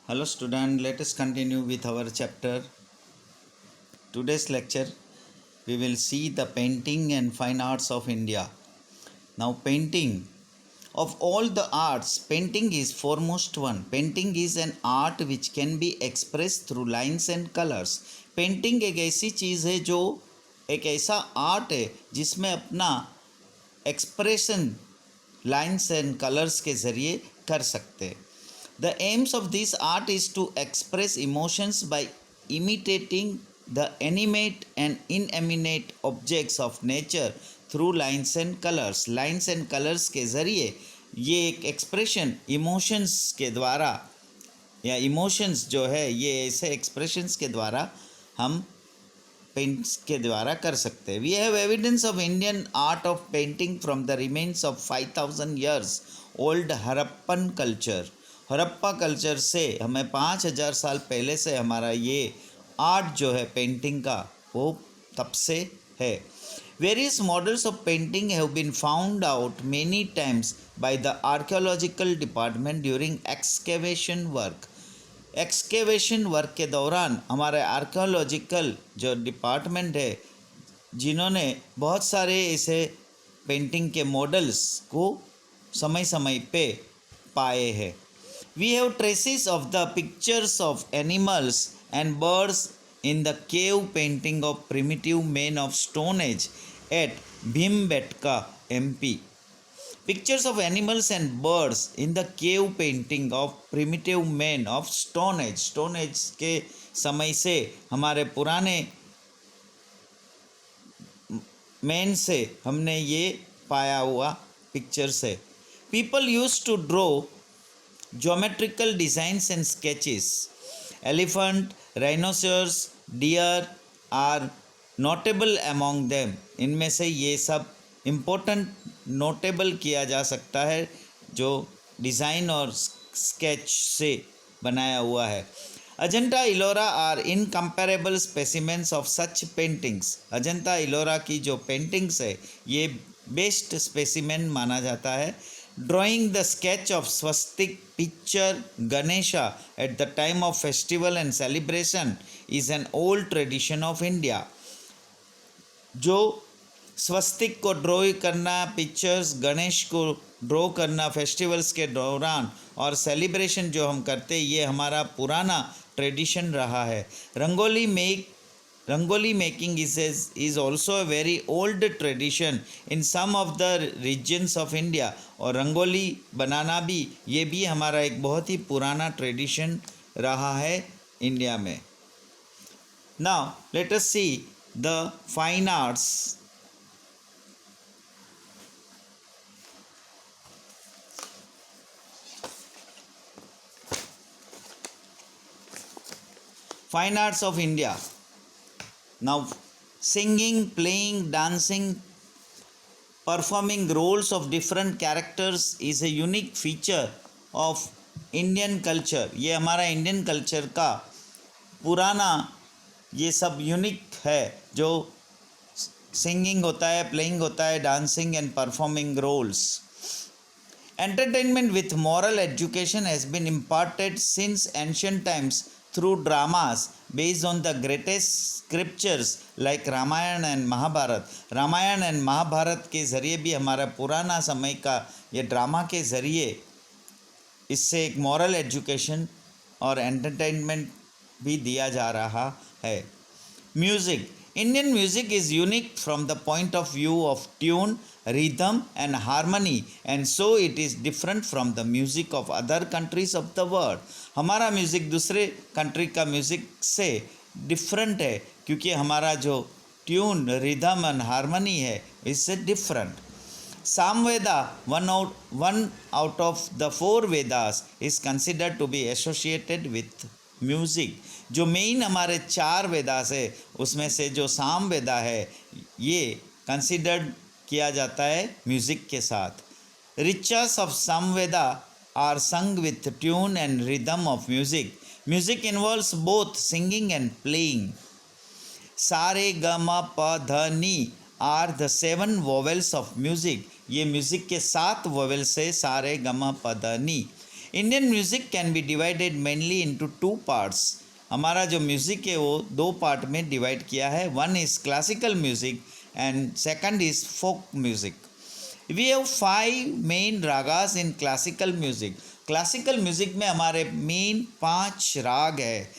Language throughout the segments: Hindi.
Hello student, let us continue with our chapter. Today's lecture we will see the painting and fine arts of India. Now painting, of all the arts, painting is foremost one. Painting is an art which can be expressed through lines and colors. Painting एक ऐसी चीज़ है जो एक ऐसा आर्ट है जिसमें अपना एक्सप्रेशन लाइन्स एंड कलर्स के ज़रिए कर सकते हैं. The aims of this art is to express emotions by imitating the animate and inanimate objects of nature through lines and colors. Lines and colors के ज़रिए ये एक एक्सप्रेशन इमोशंस के द्वारा या इमोशंस जो है ये ऐसे एक्सप्रेशंस के द्वारा हम पेंट्स के द्वारा कर सकते हैं. We have evidence of Indian art of painting from the remains of 5000 years old Harappan culture. Harappa culture से हमें 5000 साल पहले से हमारा ये आर्ट जो है पेंटिंग का वो तब से है. Various models of painting have been found out many times by the archaeological department during excavation work. Excavation work के दौरान हमारे आर्कियोलॉजिकल जो डिपार्टमेंट है जिन्होंने बहुत सारे ऐसे पेंटिंग के मॉडल्स को समय समय पे पाए हैं. We have traces of the pictures of animals and birds in the cave painting of primitive men of Stone Age at Bhimbetka, MP. Pictures of animals and birds in the cave painting of primitive men of Stone Age. Stone Age के समय से हमारे पुराने मैन से हमने ये पाया हुआ पिक्चर्स है. People used to draw geometrical designs and sketches. Elephant, rhinoceros, deer are notable among them. इनमें से ये सब इम्पोर्टेंट नोटेबल किया जा सकता है जो डिज़ाइन और स्केच से बनाया हुआ है. Ajanta Ellora are incomparable specimens of such paintings. Ajanta Ellora की जो पेंटिंग्स है ये बेस्ट स्पेसिमेन माना जाता है. Drawing the sketch of swastik picture Ganesha at the time of festival and celebration is an old tradition of India. जो स्वस्तिक को ड्रॉ करना, पिक्चर्स गणेश को ड्रॉ करना फेस्टिवल्स के दौरान और सेलिब्रेशन जो हम करते हैं ये हमारा पुराना ट्रेडिशन रहा है. Rangoli making is also a very old tradition in some of the regions of India. और रंगोली बनाना भी ये भी हमारा एक बहुत ही पुराना ट्रेडिशन रहा है इंडिया में. Now let us see the fine arts. Fine arts of India. Now, singing, playing, dancing, performing roles of different characters is a unique feature of Indian culture. ये हमारा इंडियन कल्चर का पुराना ये सब यूनिक है जो सिंगिंग होता है, प्लेइंग होता है, dancing and performing roles. Entertainment with moral education has been imparted since ancient times through dramas based on the greatest scriptures like Ramayana and Mahabharata. Ramayana and Mahabharata के ज़रिए भी हमारा पुराना समय का ये ड्रामा के ज़रिए इससे एक मॉरल एजुकेशन और एंटरटेनमेंट भी दिया जा रहा है. Music. Indian music is unique from the point of view of tune, rhythm and harmony, and so it is different from the music of other countries of the world. हमारा म्यूज़िक दूसरे कंट्री का म्यूज़िक से डिफरेंट है क्योंकि हमारा जो ट्यून, रिदम एंड हारमोनी है इससे different. Samveda, one out of the 4 Vedas, is considered to be associated with music. जो मेन हमारे 4 वेदास है उसमें से जो सामवेदा है ये कंसिडर्ड किया जाता है म्यूज़िक के साथ. रिचर्स ऑफ सामवेदा आर संग with tune and rhythm of music. Music involves both singing and playing. सारे ग म प ध नी are the 7 vowels of music. ये म्यूज़िक के 7 वोवेल्स है सारे ग म प ध नी. Indian music can be divided mainly into two parts. हमारा जो म्यूजिक है वो दो पार्ट में डिवाइड किया है। One is classical music and second is folk music. We have 5 main ragas in classical music. Classical music में हमारे मेन 5 राग है,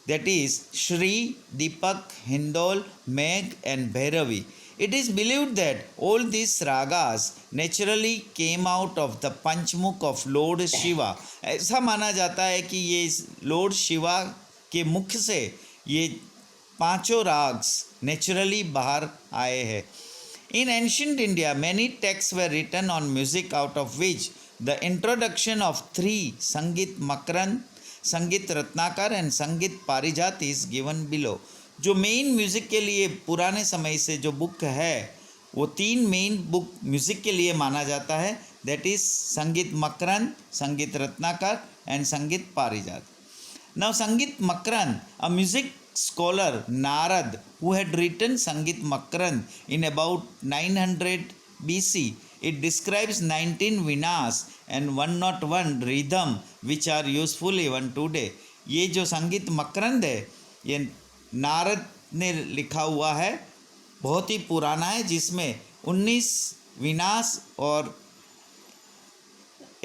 that is Shri, Deepak, Hindol, Megh and Bhairavi. It is believed that all these ragas naturally came out of the पंचमुख of Lord Shiva। ऐसा माना जाता है कि ये लॉर्ड शिवा के मुख से ये पांचों राग्स नेचुरली बाहर आए हैं। In ancient India, many texts were written on music, out of which the introduction of 3 Sangit Makarand, Sangit Ratnakar and Sangit Parijat is given below। जो मेन म्यूज़िक के लिए पुराने समय से जो बुक है वो 3 मेन बुक म्यूज़िक के लिए माना जाता है, दैट इज संगीत मकरंद, संगीत रत्नाकर एंड संगीत Parijat. Now Sangeet Makarand, a music scholar Narad, who had written Sangit Makarand in about 900 BC. It describes 19 vinas and 101 rhythm which are useful even today। ये जो संगीत मकरंद है ये नारद ने लिखा हुआ है, बहुत ही पुराना है, जिसमें 19 विनाश और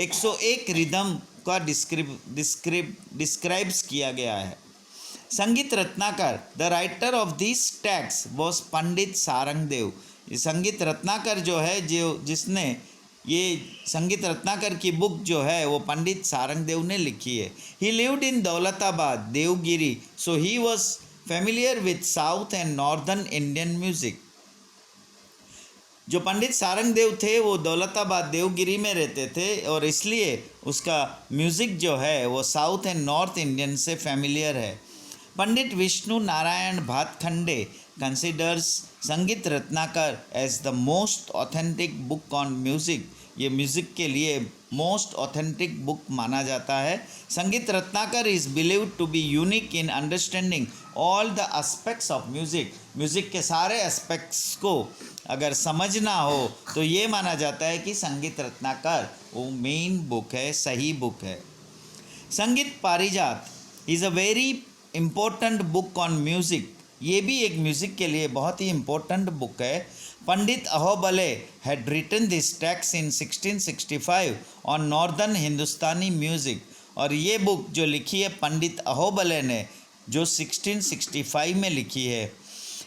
101 रिदम का डिस्क्राइब्स किया गया है। Sangeet Ratnakar, the writer of this text was Pandit Sarangdev. ये संगीत रत्नाकर जो है, जो जिसने ये संगीत रत्नाकर की बुक जो है वो पंडित सारंगदेव ने लिखी है। He lived in Daulatabad, Devagiri, so he was familiar with south and northern Indian music. जो पंडित सारंगदेव थे वो दौलताबाद देवगिरी में रहते थे और इसलिए उसका म्यूज़िक जो है वो साउथ एंड नॉर्थ इंडियन से फेमिलियर है। Pandit Vishnu Narayan Bhatkhande considers Sangeet Ratnakar as the most authentic book on music. ये म्यूज़िक के लिए मोस्ट ऑथेंटिक बुक माना जाता है। Sangeet Ratnakar is believed to be unique in understanding all the aspects of music. Music के सारे एस्पेक्ट्स को अगर समझना हो तो ये माना जाता है कि संगीत रत्नाकर वो मेन बुक है, सही बुक है। संगीत पारिजात is a very important book on music. ये भी एक म्यूज़िक के लिए बहुत ही इम्पोर्टेंट बुक है। Pandit Ahobala had written this text in 1665 on northern Hindustani music. और ये बुक जो लिखी है पंडित अहोबले ने, जो 1665 में लिखी है।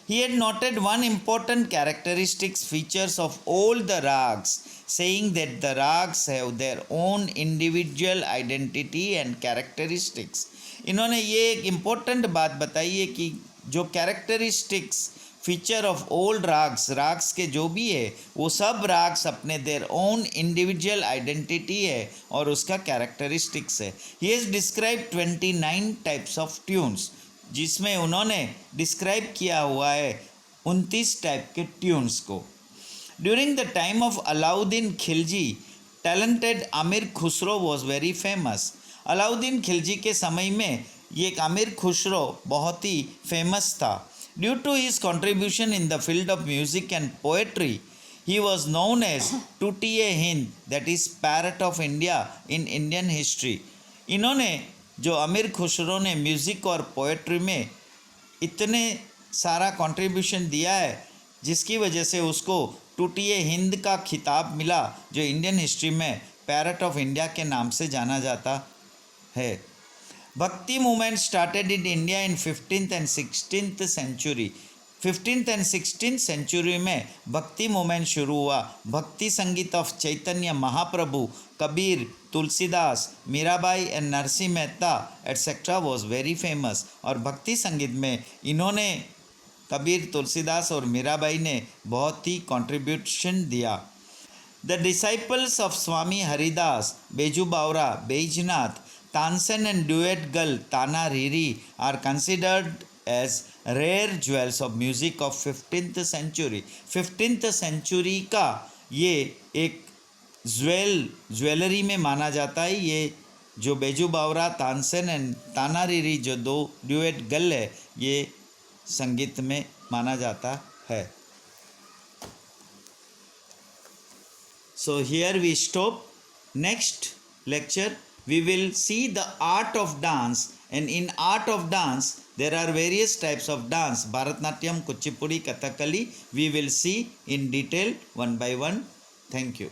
He had noted one important characteristics features of all the rags, saying that the rags have their own individual identity and characteristics। इन्होंने ये एक इम्पोर्टेंट बात बताई है कि जो characteristics feature of old ragas, ragas के जो भी है वो सब राग्स अपने देयर ओन इंडिविजुअल आइडेंटिटी है और उसका कैरेक्टरिस्टिक्स है। He has describe 29 types of tunes, जिसमें उन्होंने डिस्क्राइब किया हुआ है 29 टाइप के ट्यून्स को। During the time of Alauddin Khilji, talented Amir Khusro was very famous. Alauddin Khilji के समय में ये एक अमीर खुसरो बहुत ही फेमस था। Due to his contribution in the field of music and poetry, he was known as Tutiye Hind, that is parrot of India in Indian history. इन्होंने जो अमीर खुसरो ने म्यूज़िक और पोएट्री में इतने सारा कंट्रीब्यूशन दिया है जिसकी वजह से उसको टूटिए हिंद का खिताब मिला, जो इंडियन हिस्ट्री में पैरट ऑफ इंडिया के नाम से जाना जाता है। Bhakti movement started in India in 15th and 16th century. 15th and 16th century में भक्ति मूवमेंट शुरू हुआ। Bhakti Sangeet of Chaitanya Mahaprabhu, Kabir, Tulsidas, Mirabai and Narsinh Mehta etcetera was very famous. और भक्ति संगीत में इन्होंने, कबीर, तुलसीदास और मीराबाई ने बहुत ही कंट्रीब्यूशन दिया। The disciples of Swami Haridas, Baiju Bawra, Baijnath, Tansen and duet girl Tana Riri are considered as rare jewels of music of 15th century. 15th century का ये एक ज्वेलरी में माना जाता है। ये जो बेजू बावरा, तानसेन एंड ताना रीरी जो 2 ड्यूएट गर्ल है, ये संगीत में माना जाता है। So here we stop. Next lecture we will see the art of dance, and in art of dance there are various types of dance: Bharatnatyam, Kuchipudi, Kathakali. We will see in detail one by one. Thank you.